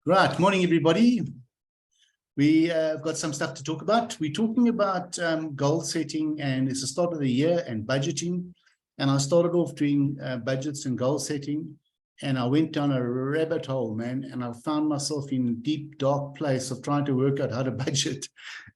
Right, morning everybody. We have got some stuff to talk about. We're talking about goal setting, and it's the start of the year and budgeting. And I started off doing budgets and goal setting, and I went down a rabbit hole, man, and I found myself in a deep, dark place of trying to work out how to budget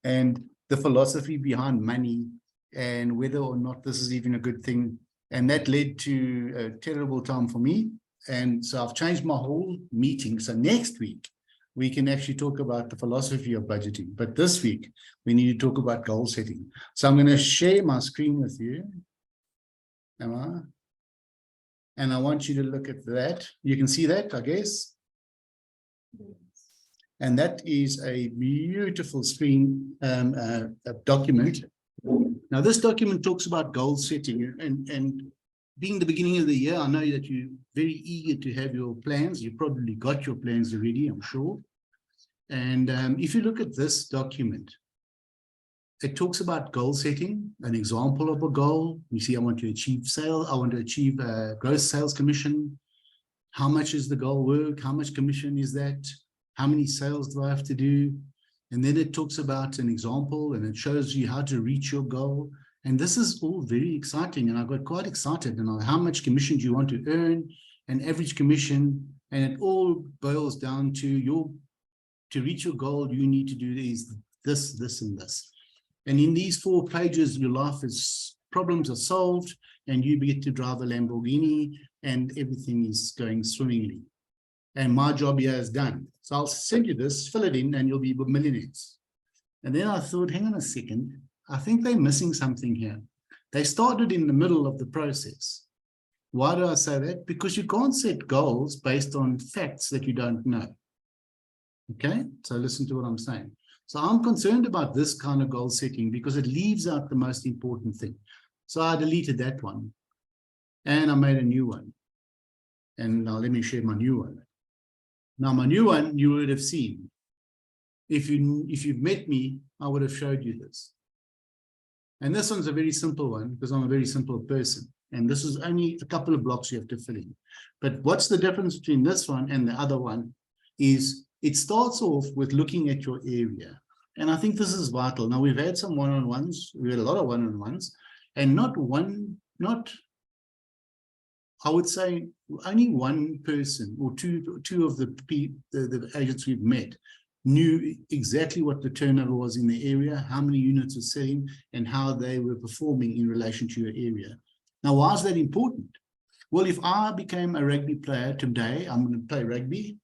and the philosophy behind money and whether or not this is even a good thing. And that led to a terrible time for me. And so I've changed my whole meeting. So next week, we can actually talk about the philosophy of budgeting. But this week, we need to talk about goal setting. So I'm going to share my screen with you. And I want you to look at that. You can see that, I guess. And that is a beautiful screen document. Now, this document talks about goal setting, and being the beginning of the year, I know that you're very eager to have your plans. You probably got your plans already, I'm sure. And if you look at this document, it talks about goal setting, an example of a goal. You see, I want to achieve sales. I want to achieve gross sales commission. How much is the goal work? How much commission is that? How many sales do I have to do? And then it talks about an example, and it shows you how to reach your goal. And this is all very exciting, and I got quite excited. And how much commission do you want to earn, an average commission, and it all boils down to to reach your goal, you need to do this, and this. And in these 4 pages, your life is, problems are solved, and you get to drive a Lamborghini, and everything is going swimmingly. And my job here is done. So I'll send you this, fill it in, and you'll be millionaires. And then I thought, hang on a second. I think they're missing something here. They started in the middle of the process. Why do I say that? Because you can't set goals based on facts that you don't know. Okay, so listen to what I'm saying. So I'm concerned about this kind of goal setting because it leaves out the most important thing. So I deleted that one and I made a new one. And now let me share my new one. Now my new one you would have seen. If you've met me, I would have showed you this. And this one's a very simple one because I'm a very simple person. And this is only a couple of blocks you have to fill in. But what's the difference between this one and the other one is it starts off with looking at your area. And I think this is vital. Now, we've had some one-on-ones. We had a lot of one-on-ones. And I would say only one person or two of the agents we've met knew exactly what the turnover was in the area, how many units were selling, and how they were performing in relation to your area. Now, why is that important? Well, if I became a rugby player today, I'm going to play rugby.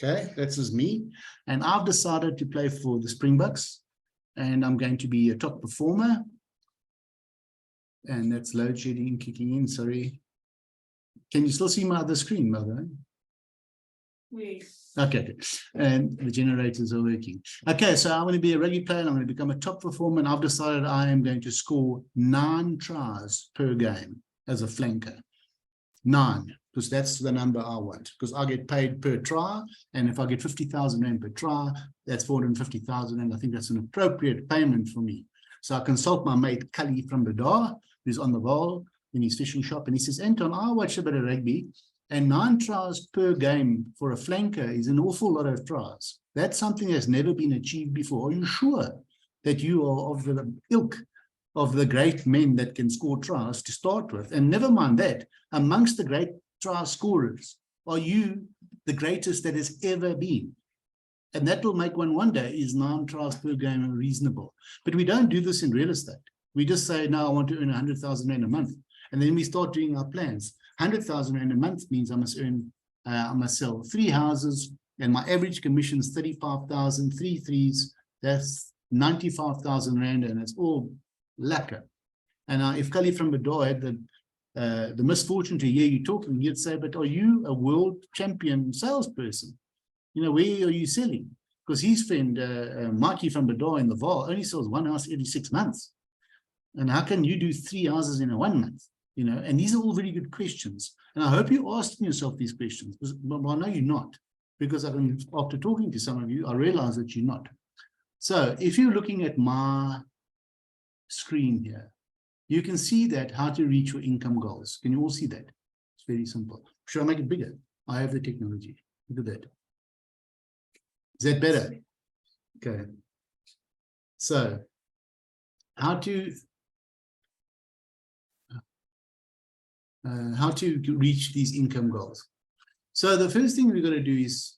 Okay, that's just me. And I've decided to play for the Springboks, and I'm going to be a top performer. And that's load shedding kicking in, sorry. Can you still see my other screen, Mother? Yes. Okay, and the generators are working. Okay, so I'm going to be a rugby player, and I'm going to become a top performer, and I've decided I am going to score 9 tries per game as a flanker. 9, because that's the number I want, because I get paid per try, and if I get 50,000 Rand per try, that's 450,000 Rand. I think that's an appropriate payment for me. So I consult my mate Kali from Badar, who's on the wall in his fishing shop, and he says, Anton, I watch a bit of rugby, and 9 tries per game for a flanker is an awful lot of tries. That's something that's never been achieved before. Are you sure that you are of the ilk of the great men that can score tries to start with? And never mind that, amongst the great try scorers, are you the greatest that has ever been? And that will make one wonder, is 9 tries per game reasonable? But we don't do this in real estate. We just say, no, I want to earn 100,000 Rand a month. And then we start doing our plans. 100,000 Rand a month means I must sell 3 houses, and my average commission is 35,000, 3 threes, that's 95,000 Rand, and it's all lacquer. And if Kali from Badar had the misfortune to hear you talking, he'd say, but are you a world champion salesperson? You know, where are you selling? Because his friend, Mikey from Badar in the Vaal, only sells 1 house every 6 months. And how can you do 3 houses in a 1 month? You know, and these are all very good questions. And I hope you're asking yourself these questions, but I know you're not, because after talking to some of you, I realize that you're not. So if you're looking at my screen here, you can see that how to reach your income goals. Can you all see that? It's very simple. Should I make it bigger? I have the technology. Look at that. Is that better? Okay. So, how to reach these income goals? So the first thing we're going to do is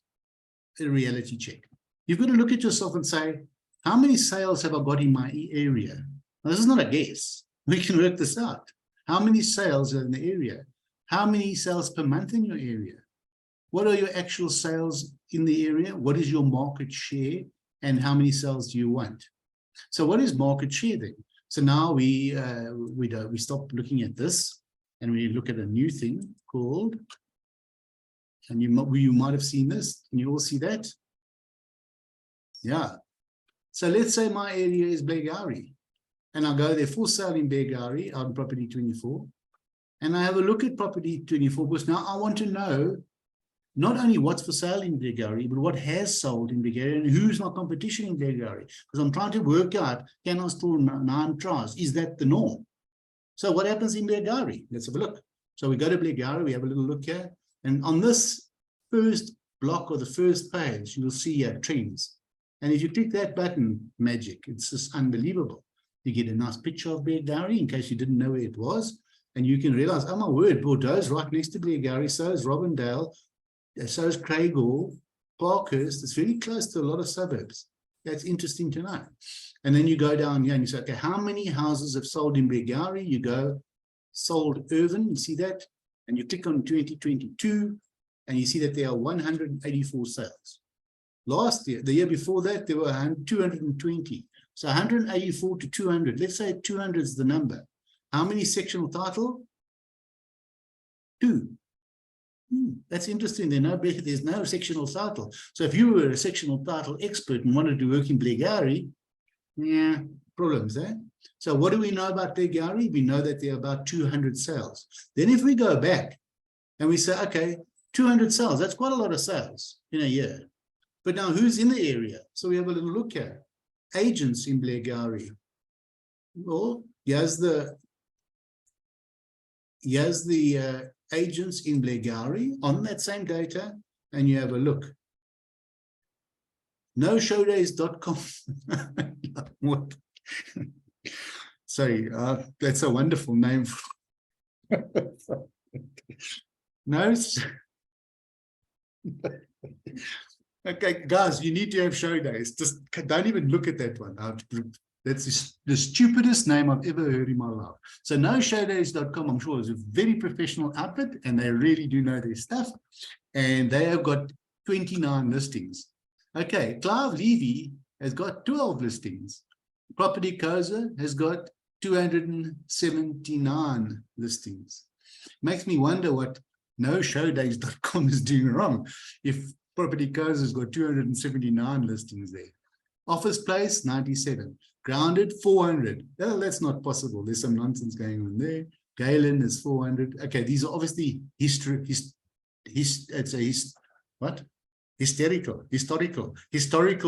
a reality check. You've got to look at yourself and say, how many sales have I got in my area? Now, this is not a guess. We can work this out. How many sales are in the area? How many sales per month in your area? What are your actual sales in the area? What is your market share? And how many sales do you want? So what is market share then? So now we stop looking at this and we look at a new thing called, and you might have seen this. Can you all see that? Yeah. So let's say my area is Blairgowrie, and I'll go there for sale in Blairgowrie on property 24. And I have a look at property 24 because now I want to know not only what's for sale in Blairgowrie, but what has sold in Blairgowrie and who's my competition in Blairgowrie. Because I'm trying to work out, can I store 9 tries? Is that the norm? So what happens in Blairgowrie? Let's have a look. So we go to Blairgowrie, we have a little look here. And on this first block or the first page, you'll see trends. And if you click that button, magic, it's just unbelievable. You get a nice picture of Blairgowrie in case you didn't know where it was. And you can realize, oh my word, Bordeaux's right next to Blairgowrie, so is Robindale, so is Craigall, Parkhurst. It's very close to a lot of suburbs. That's interesting to know. And then you go down here and you say, okay, how many houses have sold in Blairgowrie? You go, sold Irvin, you see that? And you click on 2022, and you see that there are 184 sales. Last year, the year before that, there were 220. So 184 to 200. Let's say 200 is the number. How many sectional title? 2. That's interesting. There's no sectional title. So if you were a sectional title expert and wanted to work in Blairgowrie, yeah, problems, eh? So what do we know about Blairgowrie? We know that there are about 200 sales. Then if we go back and we say, okay, 200 sales, that's quite a lot of sales in a year. But now who's in the area? So we have a little look here. Agents in Blairgowrie. Well, here's the agents in Blairgowrie on that same data, and you have a look. NoShowdays.com. What? Sorry, that's a wonderful name. No. Okay, guys, you need to have show days. Just don't even look at that one. That's the stupidest name I've ever heard in my life. So NoShowdays.com, I'm sure, is a very professional outfit, and they really do know their stuff. And they have got 29 listings. Okay, Clive Levy has got 12 listings. Property Koza has got 279 listings. Makes me wonder what NoShowdays.com is doing wrong if Property Koza has got 279 listings there. Office Place, 97. Grounded, 400. Well, that's not possible. There's some nonsense going on there. Galen is 400. Okay, these are obviously historical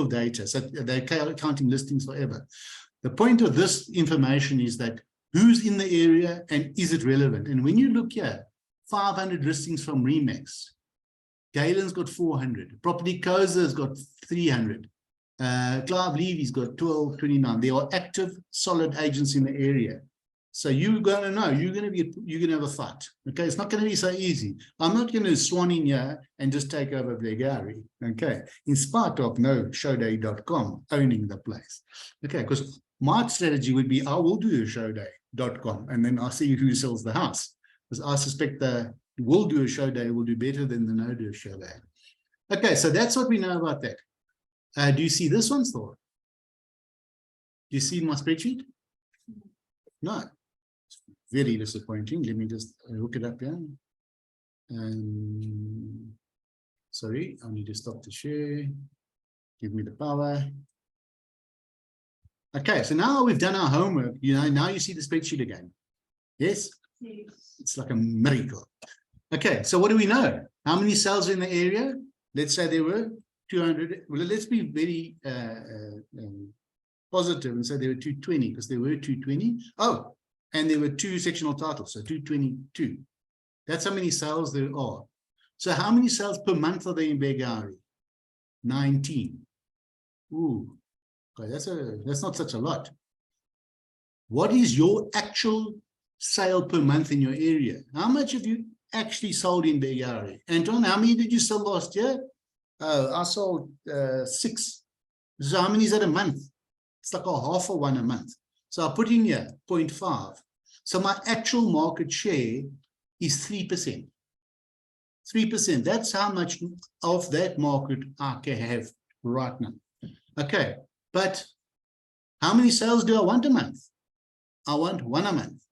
data. So they're counting listings forever. The point of this information is that who's in the area and is it relevant? And when you look here, 500 listings from Remax. Galen's got 400. Property Koza has got 300. Clive Levy's got 1229. They are active, solid agents in the area. So you're going to know, you're going to have a fight. Okay, it's not going to be so easy. I'm not going to swan in here and just take over Blairgowrie. Okay, in spite of NoShowday.com owning the place. Okay, because my strategy would be, I will do a showday.com and then I'll see who sells the house. Because I suspect the will do a show day will do better than the no do a show day. Okay, so that's what we know about that. Do you see this one still? Do you see my spreadsheet? No. It's very disappointing. Let me just hook it up here. Sorry, I need to stop the share. Give me the power. Okay, so now we've done our homework. Now you see the spreadsheet again. Yes? Yes. It's like a miracle. Okay, so what do we know? How many sales in the area? Let's say there were 200. Well, let's be very positive and say there were 220 because there were 220. Oh, and there were 2 sectional titles, so 222. That's how many sales there are. So how many sales per month are there in Blairgowrie? 19. Ooh, okay, that's not such a lot. What is your actual sale per month in your area? How much have you actually sold in the area? Anton, how many did you sell last year? I sold 6. So how many is that a month? It's like a half of one a month. So I put in here 0.5. So my actual market share is 3%. 3%. That's how much of that market I can have right now. Okay, but how many sales do I want a month? I want 1 a month.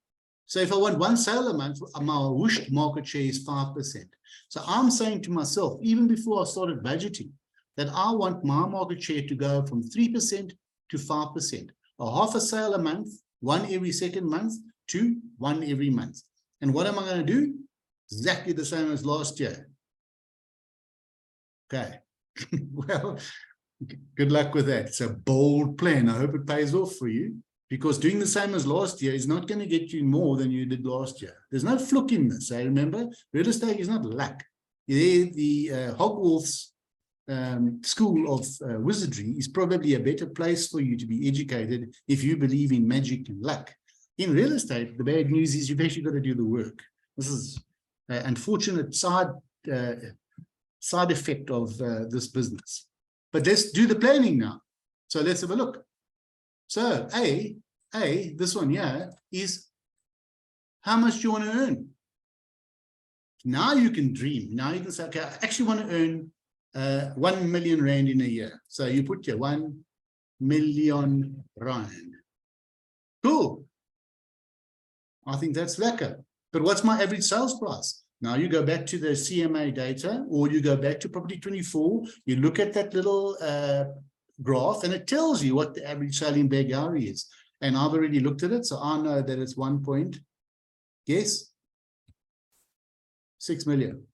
So if I want 1 sale a month, my whoosh market share is 5%. So I'm saying to myself, even before I started budgeting, that I want my market share to go from 3% to 5%. A half a sale a month, 1 every second month, to 1 every month. And what am I going to do? Exactly the same as last year. Okay. Well, good luck with that. It's a bold plan. I hope it pays off for you, because doing the same as last year is not going to get you more than you did last year. There's no fluke in this. I remember real estate is not luck. The Hogwarts school of wizardry is probably a better place for you to be educated if you believe in magic and luck. In real estate, the bad news is you've actually got to do the work. This is an unfortunate side effect of this business. But let's do the planning now. So let's have a look. So this one here is how much do you want to earn? Now you can dream. Now you can say, okay, I actually want to earn 1 million rand in a year. So you put your 1 million rand. Cool. I think that's lekker. But what's my average sales price? Now you go back to the CMA data, or you go back to property 24, you look at that little graph, and it tells you what the average sale in Begari is. And I've already looked at it, so I know that it's 6 million.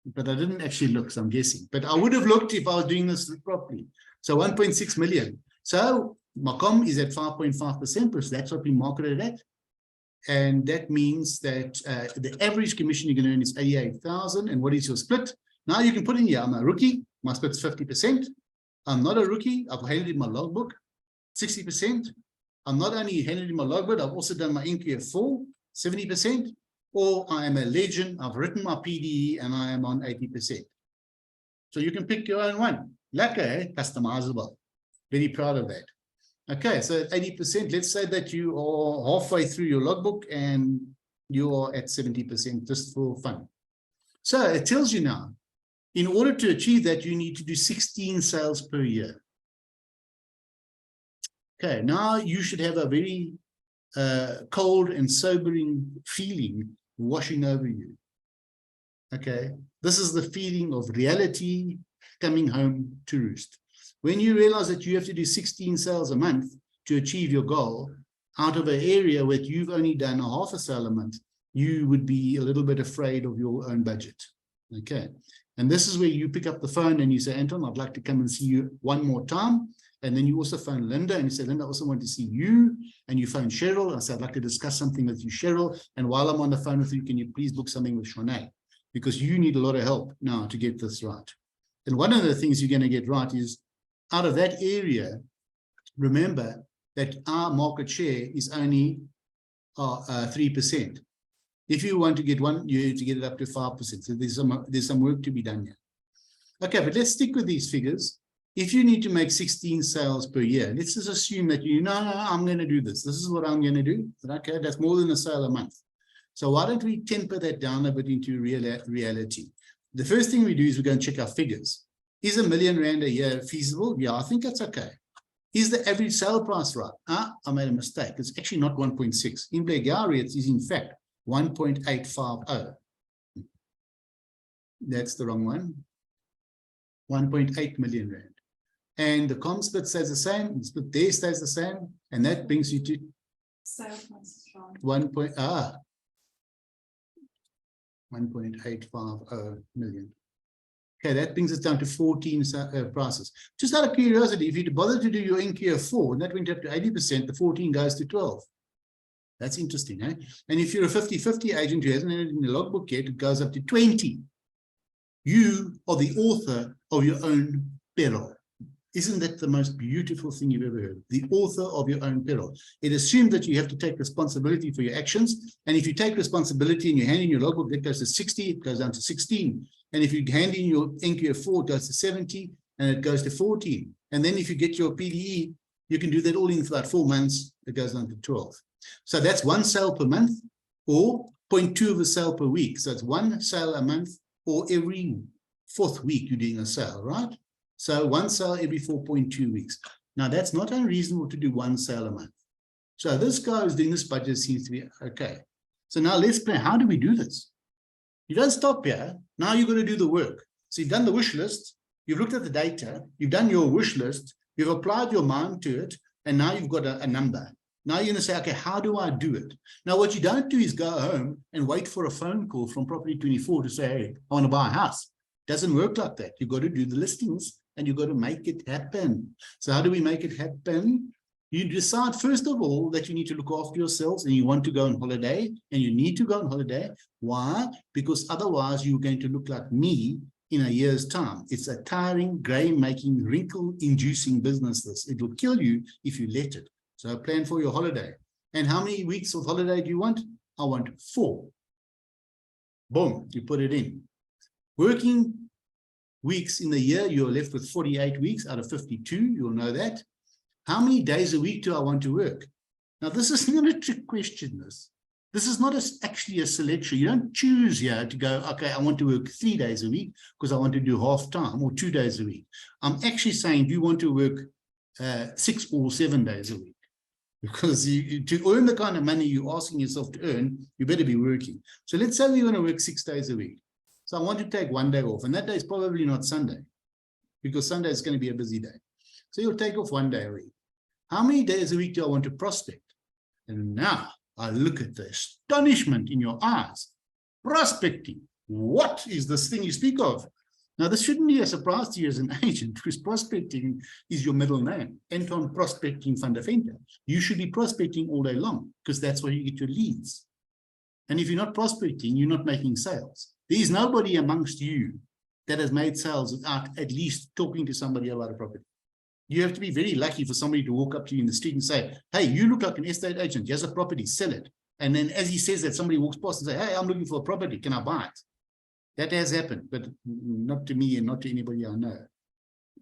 But I didn't actually look, so I'm guessing. But I would have looked if I was doing this properly. So 1.6 million. So my com is at 5.5%, because that's what we marketed at. And that means that the average commission you can earn is 88,000. And what is your split? Now you can put in here, I'm a rookie, my split's 50%. I'm not a rookie, I've handed in my logbook, 60%. I'm not only handed in my logbook, I've also done my NQF4, 70%. Or I am a legend, I've written my PDE, and I am on 80%. So you can pick your own one. Lekker, eh? Customizable. Very proud of that. Okay, so at 80%, let's say that you are halfway through your logbook and you are at 70% just for fun. So it tells you now, in order to achieve that, you need to do 16 sales per year. Okay, now you should have a very cold and sobering feeling washing over you. Okay, this is the feeling of reality coming home to roost. When you realize that you have to do 16 sales a month to achieve your goal, out of an area where you've only done a half a sale a month, you would be a little bit afraid of your own budget. Okay, and this is where you pick up the phone and you say, Anton, I'd like to come and see you one more time. And then you also phone Linda and you say, Linda, I also want to see you. And you phone Cheryl. I said, I'd like to discuss something with you, Cheryl. And while I'm on the phone with you, can you please book something with Shanae? Because you need a lot of help now to get this right. And one of the things you're going to get right is, out of that area, remember that our market share is only 3%. If you want to get one, you have to get it up to 5%. So there's some work to be done here. Okay, but let's stick with these figures. If you need to make 16 sales per year, let's just assume that no, I'm going to do this. This is what I'm going to do. Okay, that's more than a sale a month. So why don't we temper that down a bit into reality? The first thing we do is we go and check our figures. Is R1 million a year feasible? Yeah, I think that's okay. Is the average sale price right? I made a mistake. It's actually not 1.6. In Bulgaria, it is in fact 1.850. That's the wrong one. 1.8 million rand. And the com split stays the same, the split there stays the same, and that brings you to 1.850 million. Okay, that brings us down to 14 prices. Just out of curiosity, if you bother to do your NQF4 and that went up to 80%, the 14 goes to 12. That's interesting, eh? And if you're a 50-50 agent who hasn't had it in the logbook yet, it goes up to 20. You are the author of your own peril. Isn't that the most beautiful thing you've ever heard? The author of your own peril. It assumes that you have to take responsibility for your actions. And if you take responsibility and you hand in your logbook, that goes to 60, it goes down to 16. And if you hand in your NQF4, it goes to 70, and it goes to 14. And then if you get your PDE, you can do that all in about 4 months, it goes down to 12. So that's 1 sale per month, or 0.2 of a sale per week. So it's 1 sale a month, or every 4th week you're doing a sale, right? So 1 sale every 4.2 weeks. Now that's not unreasonable to do 1 sale a month. So this guy who's doing this budget seems to be okay. So now let's play. How do we do this? You don't stop here. Now you're going to do the work. So you've done the wish list. You've looked at the data. You've done your wish list. You've applied your mind to it. And now you've got a number. Now you're going to say, okay, how do I do it? Now what you don't do is go home and wait for a phone call from Property 24 to say, hey, I want to buy a house. It doesn't work like that. You've got to do the listings. And you've got to make it happen. So how do we make it happen? You decide, first of all, that you need to look after yourselves and you want to go on holiday, and you need to go on holiday. Why? Because otherwise you're going to look like me in a year's time. It's a tiring, gray-making, wrinkle-inducing business, this. It will kill you if you let it. So plan for your holiday. And how many weeks of holiday do you want? I want 4. Boom, you put it in. Working weeks in the year, you're left with 48 weeks out of 52. You'll know that. How many days a week do I want to work? Now, this is not a trick question. This is not actually a selection. You don't choose here to go, okay, I want to work 3 days a week because I want to do half time, or 2 days a week. I'm actually saying, do you want to work 6 or 7 days a week? Because to earn the kind of money you're asking yourself to earn, you better be working. So let's say we want to work 6 days a week. So I want to take 1 day off, and that day is probably not Sunday, because Sunday is going to be a busy day. So you'll take off 1 day a week. How many days a week do I want to prospect? And now I look at the astonishment in your eyes. Prospecting. What is this thing you speak of? Now, this shouldn't be a surprise to you as an agent, because prospecting is your middle name. Anton Prospecting van der Venter. You should be prospecting all day long, because that's where you get your leads. And if you're not prospecting, you're not making sales. There is nobody amongst you that has made sales without at least talking to somebody about a property. You have to be very lucky for somebody to walk up to you in the street and say, hey, you look like an estate agent. Here's a property, sell it. And then as he says that, somebody walks past and says, hey, I'm looking for a property. Can I buy it? That has happened, but not to me and not to anybody I know.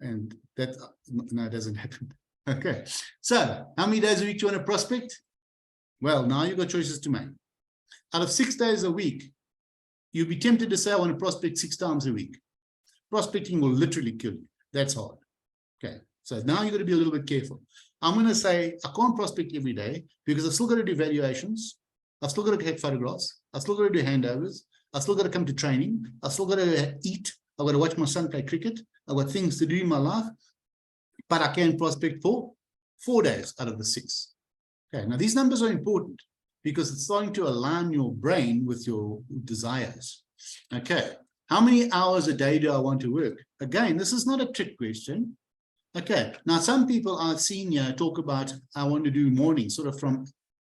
And that, no, it doesn't happen. Okay. So how many days a week do you want to prospect? Well, now you've got choices to make. Out of 6 days a week, you'll be tempted to say, I want to prospect 6 times a week. Prospecting will literally kill you. That's hard. Okay. So now you've got to be a little bit careful. I'm going to say, I can't prospect every day because I've still got to do valuations. I've still got to take photographs. I've still got to do handovers. I've still got to come to training. I've still got to eat. I've got to watch my son play cricket. I've got things to do in my life. But I can prospect for 4 days out of the 6. Okay. Now these numbers are important because it's starting to align your brain with your desires. Okay. How many hours a day do I want to work? Again, this is not a trick question. Okay. Now, some people I've seen here talk about, I want to do morning, sort of from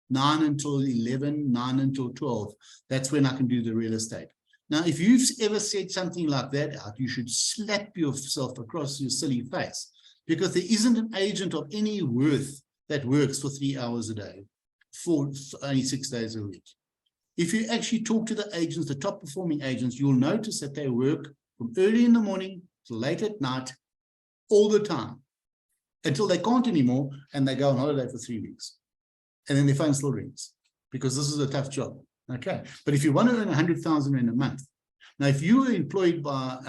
9 until 11, 9 until 12. That's when I can do the real estate. Now, if you've ever said something like that out, you should slap yourself across your silly face, because there isn't an agent of any worth that works for 3 hours a day, for only 6 days a week. If you actually talk to the agents, the top performing agents, you'll notice that they work from early in the morning to late at night, all the time, until they can't anymore, and they go on holiday for 3 weeks. And then their phone still rings, because this is a tough job. Okay. But if you want to earn 100,000 in a month, now if you were employed by,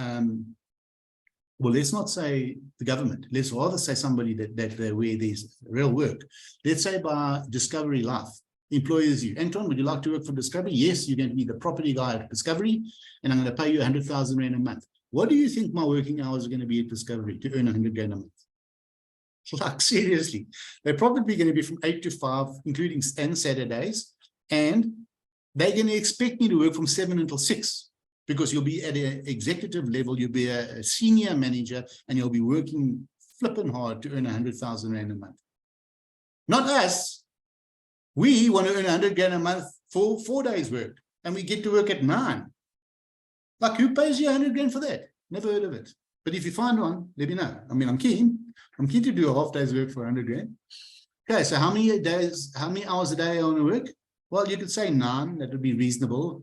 well, let's not say the government, let's rather say somebody that where there's real work. Let's say by Discovery Life employs you. Anton, would you like to work for Discovery? Yes, you're going to be the property guy at Discovery, and I'm going to pay you 100,000 Rand a month. What do you think my working hours are going to be at Discovery to earn 100 Rand a month? Like, seriously, they're probably going to be from 8 to 5, including and Saturdays, and they're going to expect me to work from 7 until 6, because you'll be at an executive level, you'll be a senior manager, and you'll be working flipping hard to earn 100,000 Rand a month. Not us. We want to earn 100 Rand a month for 4 days work, and we get to work at 9. Like, who pays you 100 Rand for that? Never heard of it. But if you find one, let me know. I mean, I'm keen to do a half day's work for 100 grand. Okay, so how many hours a day I want to work? Well, you could say 9, that would be reasonable.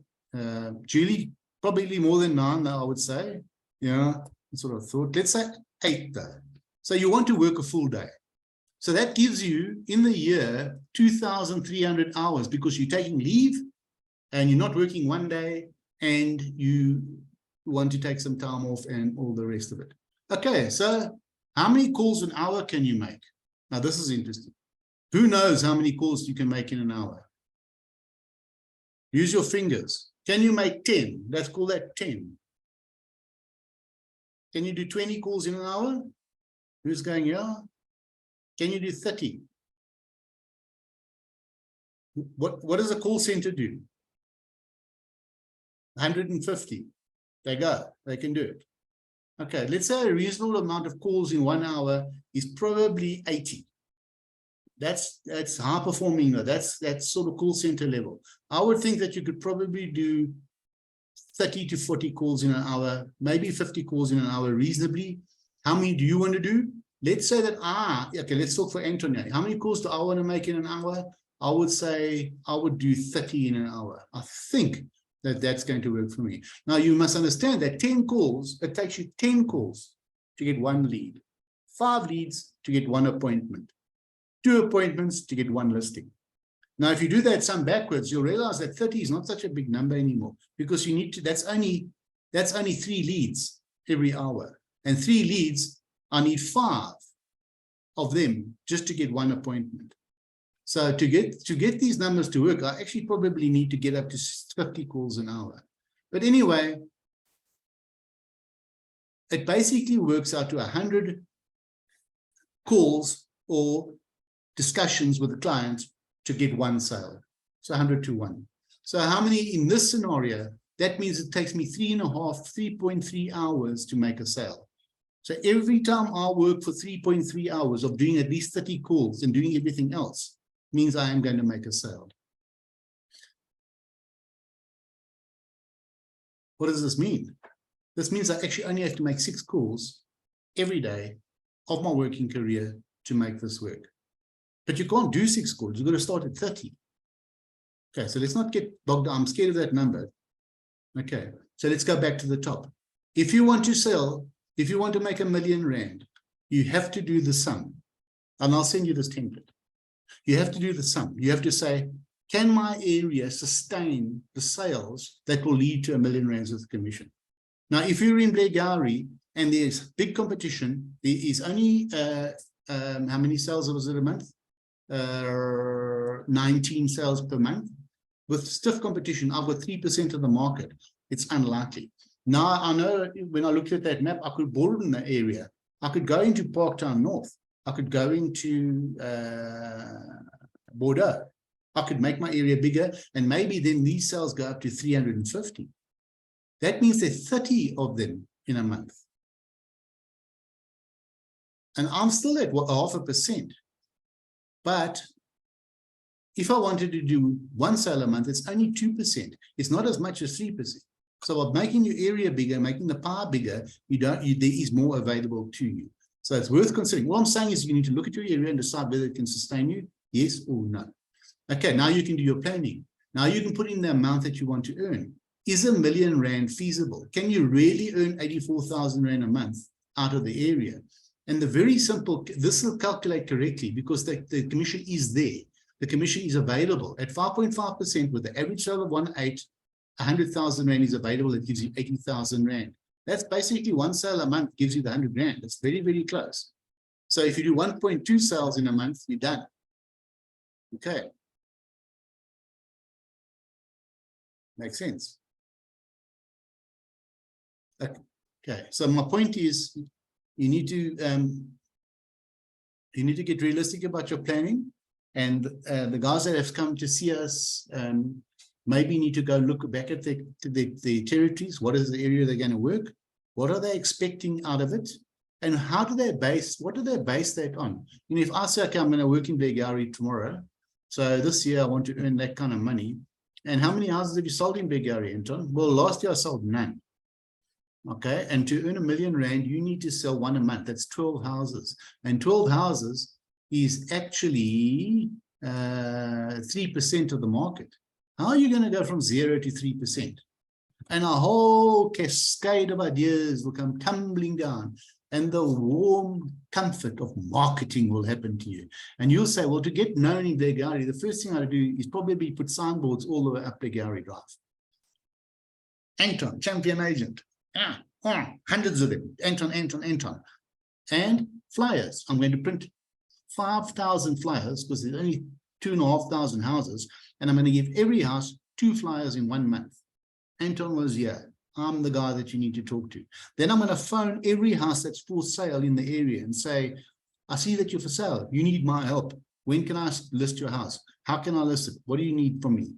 Julie, probably more than 9, I would say. Yeah, that's what I thought. Let's say 8 though. So you want to work a full day. So that gives you in the year 2,300 hours because you're taking leave and you're not working one day and you want to take some time off and all the rest of it. Okay, so how many calls an hour can you make? Now this is interesting. Who knows how many calls you can make in an hour? Use your fingers. Can you make 10? Let's call that 10. Can you do 20 calls in an hour? Who's going, yeah? Can you do 30? What does a call center do? 150. They go. They can do it. Okay, let's say a reasonable amount of calls in 1 hour is probably 80. That's high performing. That's sort of call center level. I would think that you could probably do 30 to 40 calls in an hour, maybe 50 calls in an hour reasonably. How many do you want to do? Let's say that, okay, let's talk for Antonia. How many calls do I want to make in an hour? I would say I would do 30 in an hour. I think that that's going to work for me. Now, you must understand that 10 calls, it takes you 10 calls to get 1 lead, 5 leads to get 1 appointment, 2 appointments to get 1 listing. Now, if you do that sum backwards, you'll realize that 30 is not such a big number anymore because you need to, that's only 3 leads every hour. And 3 leads, I need 5 of them just to get 1 appointment. So to get these numbers to work, I actually probably need to get up to 50 calls an hour. But anyway, it basically works out to 100 calls or discussions with the client to get 1 sale. So 100 to 1. So how many in this scenario? That means it takes me 3.3 hours to make a sale. So every time I work for 3.3 hours of doing at least 30 calls and doing everything else means I am going to make a sale. What does this mean? This means I actually only have to make 6 calls every day of my working career to make this work. But you can't do 6 calls. You've got to start at 30. Okay, so let's not get bogged down. I'm scared of that number. Okay, so let's go back to the top. If you want to sell, if you want to make R1 million, you have to do the sum. And I'll send you this template. You have to do the sum. You have to say, can my area sustain the sales that will lead to R1 million with commission? Now, if you're in Blairgowrie and there's big competition, there is only, how many sales was it a month? 19 sales per month. With stiff competition, I've got 3% of the market. It's unlikely. Now, I know when I looked at that map, I could broaden the area. I could go into Parktown North. I could go into Bordeaux. I could make my area bigger, and maybe then these sales go up to 350. That means there's 30 of them in a month. And I'm still at 0.5%. But if I wanted to do 1 sale a month, it's only 2%. It's not as much as 3%. So by making your area bigger, making the pie bigger, there is more available to you. So it's worth considering. What I'm saying is you need to look at your area and decide whether it can sustain you, yes or no. Okay, now you can do your planning. Now you can put in the amount that you want to earn. Is R1 million feasible? Can you really earn 84,000 Rand a month out of the area? And the very simple, this will calculate correctly because the commission is there. The commission is available at 5.5% with the average sale of 1.8, 100,000 Rand is available. It gives you 80,000 Rand. That's basically 1 sale a month gives you the 100 Rand. That's very, very close. So if you do 1.2 sales in a month, you're done. Okay. Makes sense. Okay. So my point is you need to get realistic about your planning. And the guys that have come to see us maybe need to go look back at the territories. What is the area they're going to work? What are they expecting out of it? And how do they base, what do they base that on? And if I say, okay, I'm going to work in Blairgowrie tomorrow, so this year I want to earn that kind of money. And how many houses have you sold in Blairgowrie, Anton? Well, last year I sold none. Okay, and to earn R1 million, you need to sell one a month. That's 12 houses, and 12 houses is actually 3% of the market. How are you going to go from 0 to 3%? And a whole cascade of ideas will come tumbling down, and the warm comfort of marketing will happen to you. And you'll say, well, to get known in Blairgowrie, the first thing I do is probably put signboards all the way up Blairgowrie Drive. Anton, champion agent. Hundreds of them. Anton. And flyers. I'm going to print 5,000 flyers because there's only 2,500 houses. And I'm going to give every house 2 flyers in 1 month. Anton was here. I'm the guy that you need to talk to. Then I'm going to phone every house that's for sale in the area and say, I see that you're for sale. You need my help. When can I list your house? How can I list it? What do you need from me?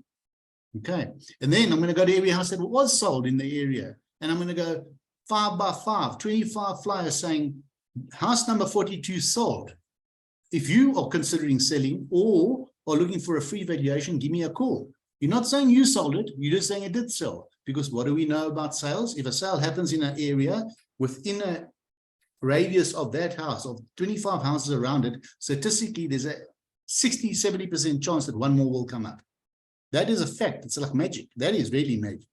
Okay. And then I'm going to go to every house that was sold in the area. And I'm going to go 5 by 5, 25 flyers saying, house number 42 sold. If you are considering selling or are looking for a free valuation, give me a call. You're not saying you sold it. You're just saying it did sell. Because what do we know about sales? If a sale happens in an area within a radius of that house, of 25 houses around it, statistically, there's a 60–70% chance that one more will come up. That is a fact. It's like magic. That is really magic.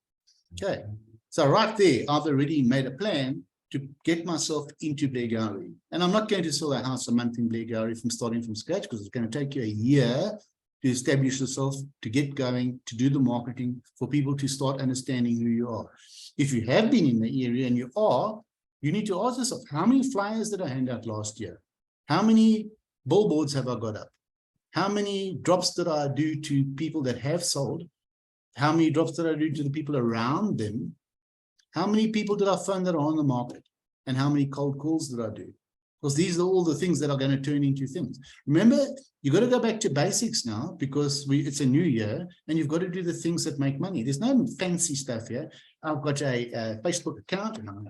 Okay. So right there, I've already made a plan to get myself into Blairgowrie. And I'm not going to sell a house a month in Blairgowrie from starting from scratch, because it's going to take you a year to establish yourself, to get going, to do the marketing, for people to start understanding who you are. If you have been in the area and you need to ask yourself, how many flyers did I hand out last year? How many billboards have I got up? How many drops did I do to people that have sold? How many drops did I do to the people around them? How many people did I phone that are on the market? And how many cold calls did I do? Because these are all the things that are going to turn into things. Remember, you've got to go back to basics now, because it's a new year and you've got to do the things that make money. There's no fancy stuff here. I've got a Facebook account and I'm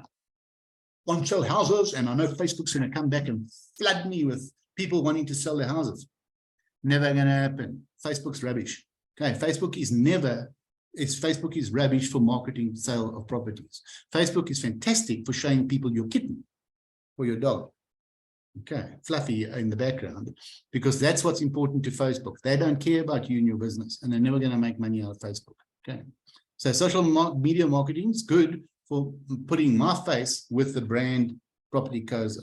on sell houses, and I know Facebook's going to come back and flood me with people wanting to sell their houses. Never going to happen. Facebook's rubbish. Okay, Facebook is rubbish for marketing sale of properties. Facebook is fantastic for showing people your kitten or your dog. Okay, fluffy in the background, because that's what's important to Facebook. They don't care about you and your business, and they're never going to make money out of Facebook. Okay, so social media marketing is good for putting my face with the brand Property Koza.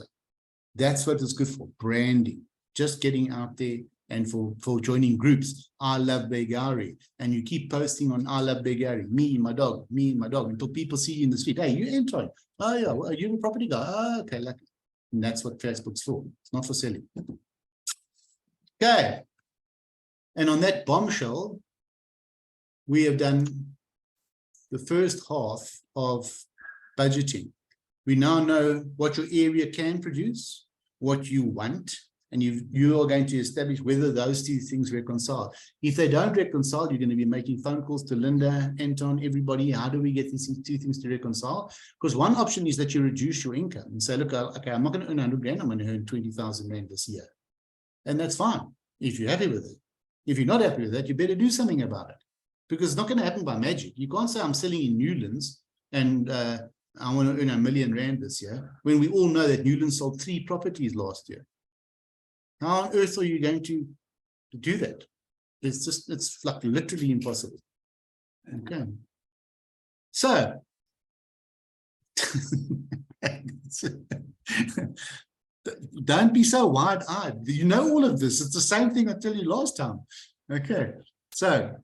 That's what it's good for, branding, just getting out there. And for joining groups, I love Blairgowrie, and you keep posting on I love Blairgowrie, me and my dog, until people see you in the street. Hey, you're Anton. Oh yeah, well, you're a property guy. Oh, okay, like, and that's what Facebook's for. It's not for selling. Okay. And on that bombshell, we have done the first half of budgeting. We now know what your area can produce, what you want, and you are going to establish whether those 2 things reconcile. If they don't reconcile, you're going to be making phone calls to Linda, Anton, everybody. How do we get these 2 things to reconcile? Because one option is that you reduce your income and say, look, okay, I'm not going to earn 100 grand. I'm going to earn 20,000 rand this year. And that's fine if you're happy with it. If you're not happy with that, you better do something about it, because it's not going to happen by magic. You can't say I'm selling in Newlands and I want to earn R1 million this year, when we all know that Newlands sold 3 properties last year. How on earth are you going to do that? It's like literally impossible. Okay. So, don't be so wide-eyed. You know all of this. It's the same thing I tell you last time. Okay. So,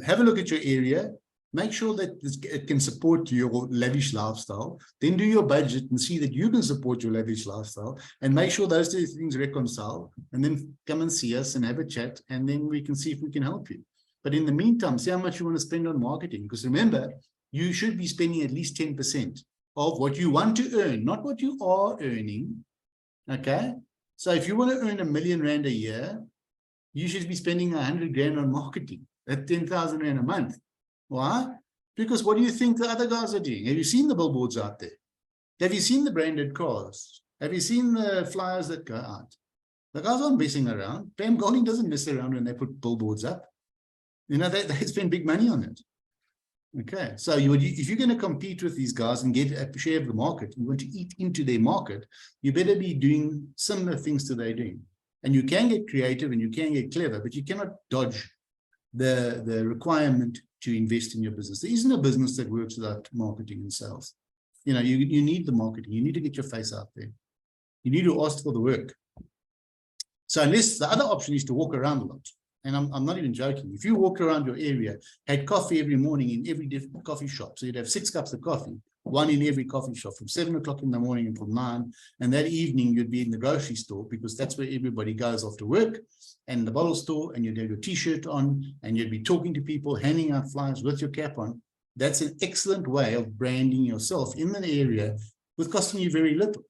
have a look at your area. Make sure that it can support your lavish lifestyle. Then do your budget and see that you can support your lavish lifestyle, and make sure those 2 things reconcile, and then come and see us and have a chat, and then we can see if we can help you. But in the meantime, see how much you want to spend on marketing, because remember, you should be spending at least 10% of what you want to earn, not what you are earning. Okay. So if you want to earn R1 million a year, you should be spending 100 grand on marketing at 10,000 rand a month. Why? Because what do you think the other guys are doing? Have you seen the billboards out there? Have you seen the branded cars? Have you seen the flyers that go out? The guys aren't messing around. Pam Golding doesn't mess around when they put billboards up. You know, they spend big money on it. Okay, so if you're going to compete with these guys and get a share of the market, you want to eat into their market, you better be doing similar things to they're doing. And you can get creative and you can get clever, but you cannot dodge the requirement to invest in your business. There isn't a business that works without marketing and sales. You know, you need the marketing. You need to get your face out there. You need to ask for the work. So unless the other option is to walk around a lot, and I'm not even joking. If you walked around your area, had coffee every morning in every different coffee shop, so you'd have 6 cups of coffee, one in every coffee shop from 7 o'clock in the morning until 9. And that evening you'd be in the grocery store because that's where everybody goes after work, and the bottle store, and you'd have your t-shirt on and you'd be talking to people, handing out flyers with your cap on. That's an excellent way of branding yourself in an area with costing you very little.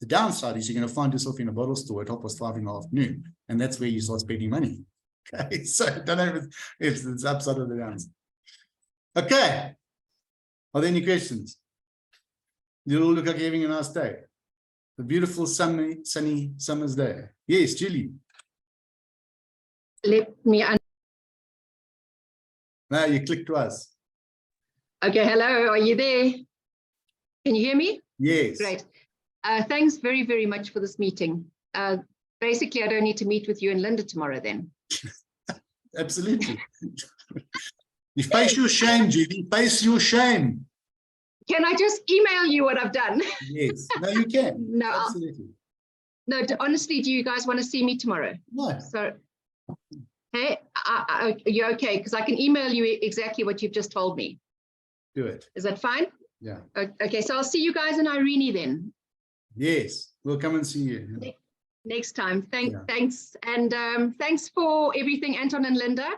The downside is you're going to find yourself in a bottle store at 5:30 in the afternoon, and that's where you start spending money. Okay, so I don't know if it's upside or the downside. Okay, are there any questions? You all look like you're having a nice day. A beautiful sunny summer's day. Yes, Julie. Let me. No, you clicked twice. Okay, hello, are you there? Can you hear me? Yes. Great. Thanks very, very much for this meeting. Basically, I don't need to meet with you and Linda tomorrow then. Absolutely. You face your shame, Julie. Face your shame. Can I just email you what I've done? Yes. No, you can. No, absolutely. No, honestly, do you guys want to see me tomorrow? No. So, hey, are you okay? Because I can email you exactly what you've just told me. Do it. Is that fine? Yeah. Okay, so I'll see you guys in Irene then. Yes, we'll come and see you. Next time. Thanks. And thanks for everything, Anton and Linda.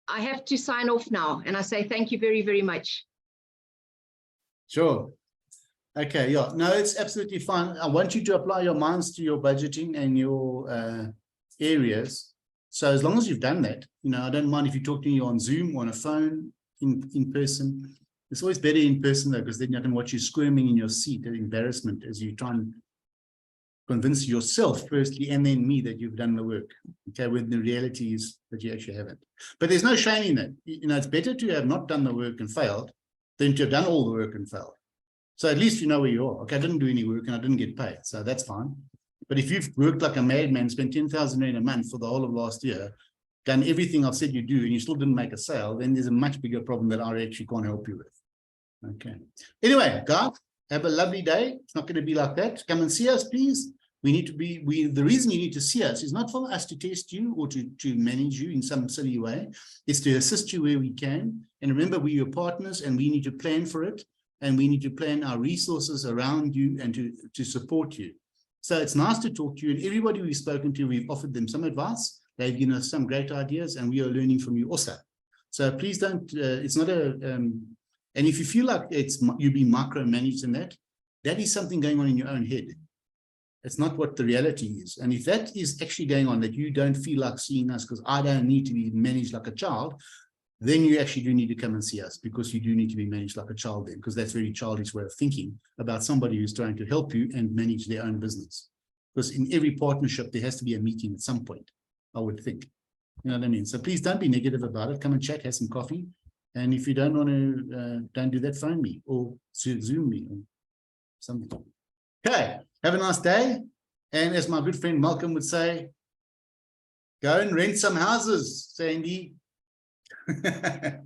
I have to sign off now, and I say thank you very, very much. Sure. Okay, yeah. No, it's absolutely fine. I want you to apply your minds to your budgeting and your areas. So as long as you've done that, you know, I don't mind if you talk to me on Zoom or on a phone in person. It's always better in person though, because then I can watch you squirming in your seat at embarrassment as you try and convince yourself firstly and then me that you've done the work. Okay, when the reality is that you actually haven't. But there's no shame in that. You know, it's better to have not done the work and failed than to have done all the work and failed. So at least you know where you are. Okay, I didn't do any work and I didn't get paid, so that's fine. But if you've worked like a madman, spent 10,000 Rand a month for the whole of last year, done everything I've said you do, and you still didn't make a sale, then there's a much bigger problem that I actually can't help you with. Okay. Anyway, guys, have a lovely day. It's not going to be like that. Come and see us, please. We need to be, the reason you need to see us is not for us to test you or to manage you in some silly way. It's to assist you where we can. And remember, we're your partners and we need to plan for it. And we need to plan our resources around you and to support you. So it's nice to talk to you, and everybody we've spoken to, we've offered them some advice. They've given us some great ideas, and we are learning from you also. So please don't, it's not a, and if you feel like you're being micromanaged in that is something going on in your own head. It's not what the reality is. And if that is actually going on, that you don't feel like seeing us because I don't need to be managed like a child, then you actually do need to come and see us, because you do need to be managed like a child then, because that's very childish way of thinking about somebody who's trying to help you and manage their own business. Because in every partnership, there has to be a meeting at some point, I would think. You know what I mean? So please don't be negative about it. Come and chat, have some coffee. And if you don't want to, don't do that, phone me or Zoom me or something. Okay, have a nice day. And as my good friend Malcolm would say, go and rent some houses, Sandy. Okay.